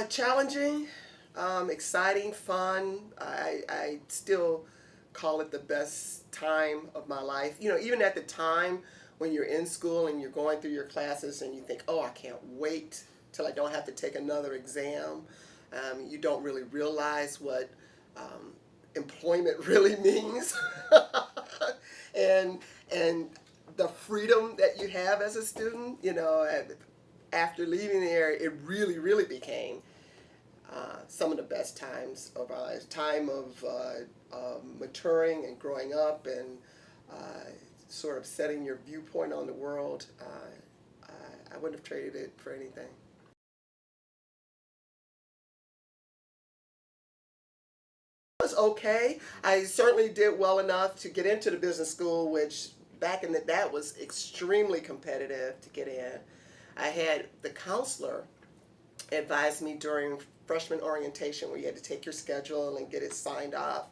Challenging, exciting, fun. I still call it the best time of my life. You know, even at the time when you're in school and you're going through your classes and you think, oh, I can't wait till I don't have to take another exam. You don't really realize what employment really means, and and the freedom that you have as a student. You know, after leaving there, it really became some of the best times of our lives. Time of maturing and growing up and sort of setting your viewpoint on the world. I wouldn't have traded it for anything. It was okay. I certainly did well enough to get into the business school, which back in that was extremely competitive to get in. I had the counselor advised me during freshman orientation where you had to take your schedule and get it signed off.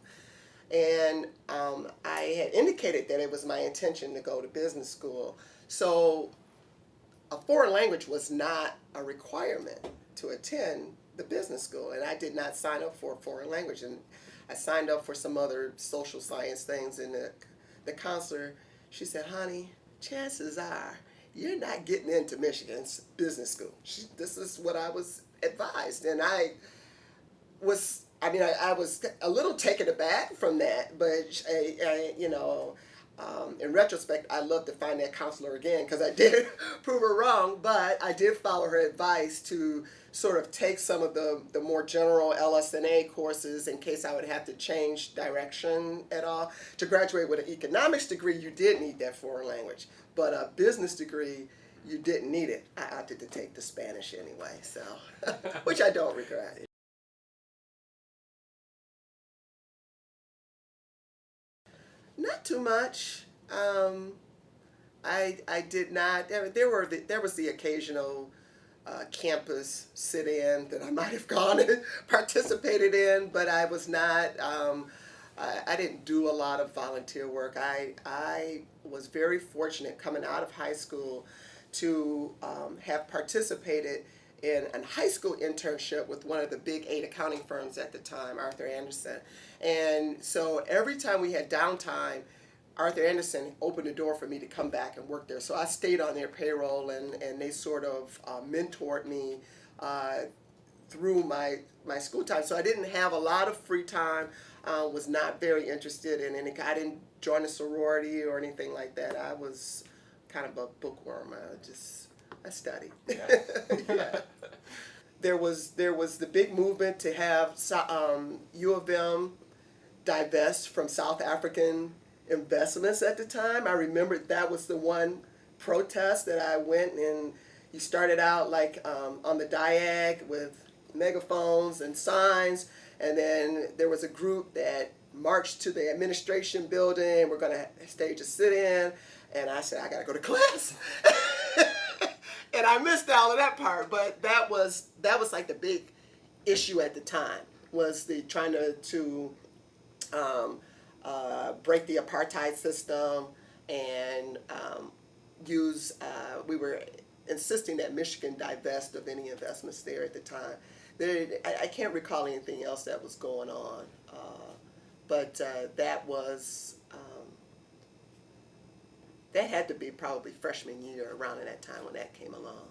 And I had indicated that it was my intention to go to business school. So a foreign language was not a requirement to attend the business school. And I did not sign up for a foreign language. And I signed up for some other social science things. And the counselor, she said, honey, chances are you're not getting into Michigan's business school. This is what I was advised. And I was a little taken aback from that, but in retrospect, I'd love to find that counselor again because I did prove her wrong, but I did follow her advice to sort of take some of the more general LS&A courses in case I would have to change direction at all. To graduate with an economics degree, you did need that foreign language, but a business degree, you didn't need it. I opted to take the Spanish anyway, so which I don't regret. Not too much. I did not. There was the occasional campus sit-in that I might have gone and participated in, but I was not. I didn't do a lot of volunteer work. I was very fortunate coming out of high school to have participated in a high school internship with one of the big 8 accounting firms at the time, Arthur Andersen. And so every time we had downtime, Arthur Andersen opened the door for me to come back and work there. So I stayed on their payroll, and they sort of mentored me through my school time. So I didn't have a lot of free time, was not very interested in any. I didn't join a sorority or anything like that. I was kind of a bookworm. I studied. Yeah. Yeah. There was the big movement to have U of M divest from South African investments at the time. I remember that was the one protest that I went, and you started out like on the diag with megaphones and signs, and then there was a group that marched to the administration building. We're going to stage a sit-in, and I said, I got to go to class. And I missed all of that part, but that was like the big issue at the time, was the trying to break the apartheid system and use. We were insisting that Michigan divest of any investments there at the time. I can't recall anything else that was going on, but that was. That had to be probably freshman year around at that time when that came along.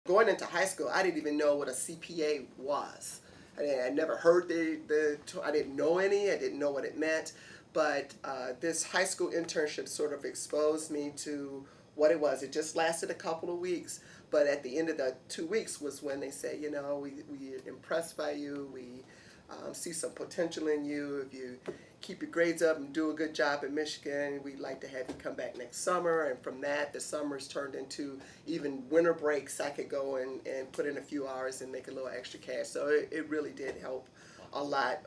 Going into high school, I didn't even know what a CPA was. I never heard I didn't know any, I didn't know what it meant, but this high school internship sort of exposed me to what it was. It just lasted a couple of weeks, but at the end of the 2 weeks was when they said, you know, we're impressed by you, we see some potential in you. If you keep your grades up and do a good job at Michigan, we'd like to have you come back next summer. And from that, the summers turned into even winter breaks. I could go and put in a few hours and make a little extra cash. So it really did help a lot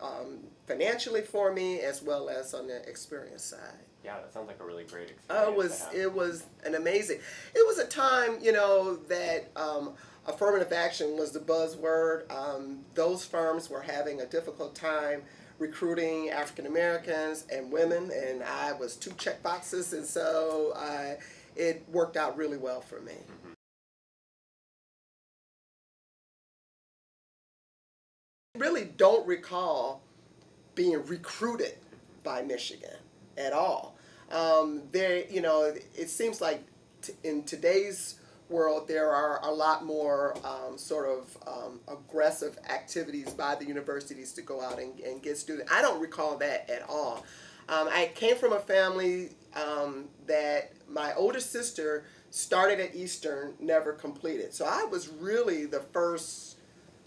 financially for me, as well as on the experience side. Yeah, that sounds like a really great experience. It was an amazing. It was a time, you know, that affirmative action was the buzzword. Those firms were having a difficult time recruiting African Americans and women, and I was 2 check boxes, and so it worked out really well for me. Mm-hmm. Really don't recall being recruited by Michigan at all. There, it seems like in today's world there are a lot more aggressive activities by the universities to go out and get students. I don't recall that at all. I came from a family that my older sister started at Eastern, never completed. So I was really the first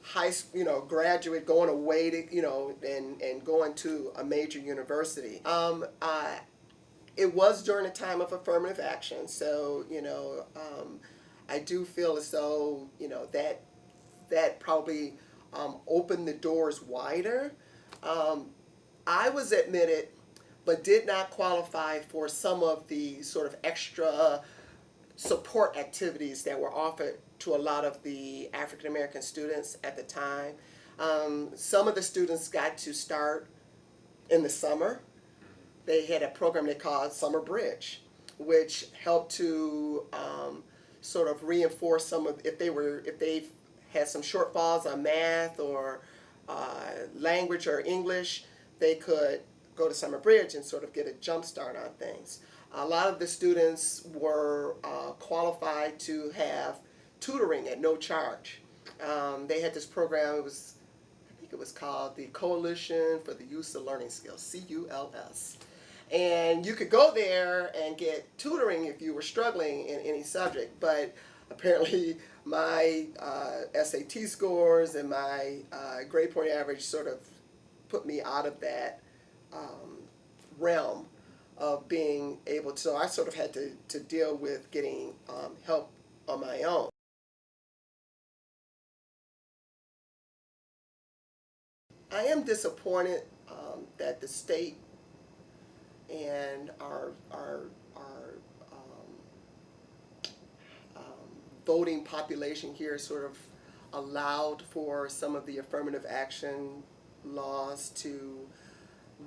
high school, graduate going away to, and going to a major university. It was during a time of affirmative action, so I do feel as though that probably opened the doors wider. I was admitted, but did not qualify for some of the sort of extra support activities that were offered to a lot of the African American students at the time. Some of the students got to start in the summer. They had a program they called Summer Bridge, which helped to sort of reinforce some of if they had some shortfalls on math or language or English, they could go to Summer Bridge and sort of get a jump start on things. A lot of the students were qualified to have tutoring at no charge. They had this program. I think it was called the Coalition for the Use of Learning Skills, CULS. And you could go there and get tutoring if you were struggling in any subject. But apparently my SAT scores and my grade point average sort of put me out of that realm of being able to. So I sort of had to deal with getting help on my own. I am disappointed that the state and our voting population here sort of allowed for some of the affirmative action laws to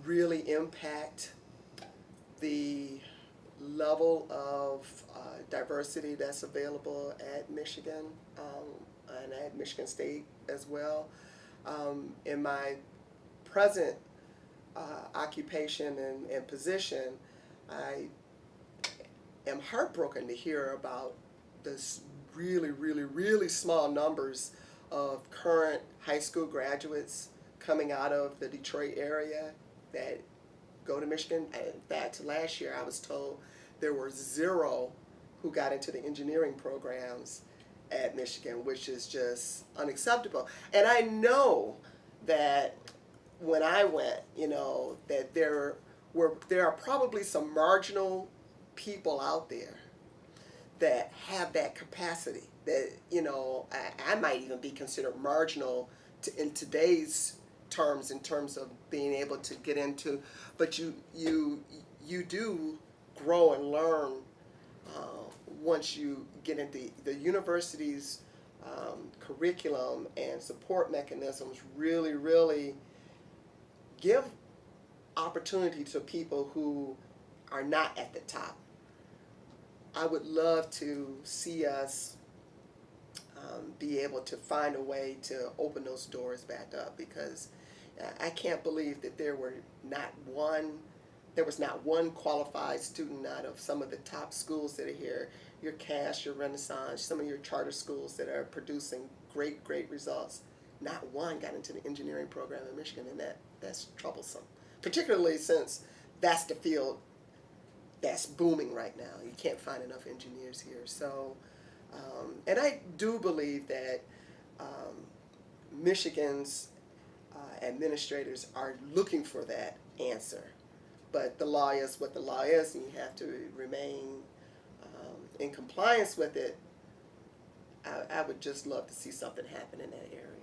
really impact the level of diversity that's available at Michigan and at Michigan State as well. In my present occupation and position, I am heartbroken to hear about this really, really, really small numbers of current high school graduates coming out of the Detroit area that go to Michigan. In fact, last year I was told there were 0 who got into the engineering programs at Michigan, which is just unacceptable. And I know that when I went, that there are probably some marginal people out there that have that capacity. That I might even be considered marginal in today's terms, in terms of being able to get into. But you do grow and learn once you get into the university's curriculum and support mechanisms. Really give opportunity to people who are not at the top. I would love to see us be able to find a way to open those doors back up, because I can't believe that there was not one qualified student out of some of the top schools that are here, your Cass, your Renaissance, some of your charter schools that are producing great results. Not one got into the engineering program in Michigan, and that's troublesome, particularly since that's the field that's booming right now. You can't find enough engineers here. So, and I do believe that Michigan's administrators are looking for that answer. But the law is what the law is, and you have to remain in compliance with it. I would just love to see something happen in that area.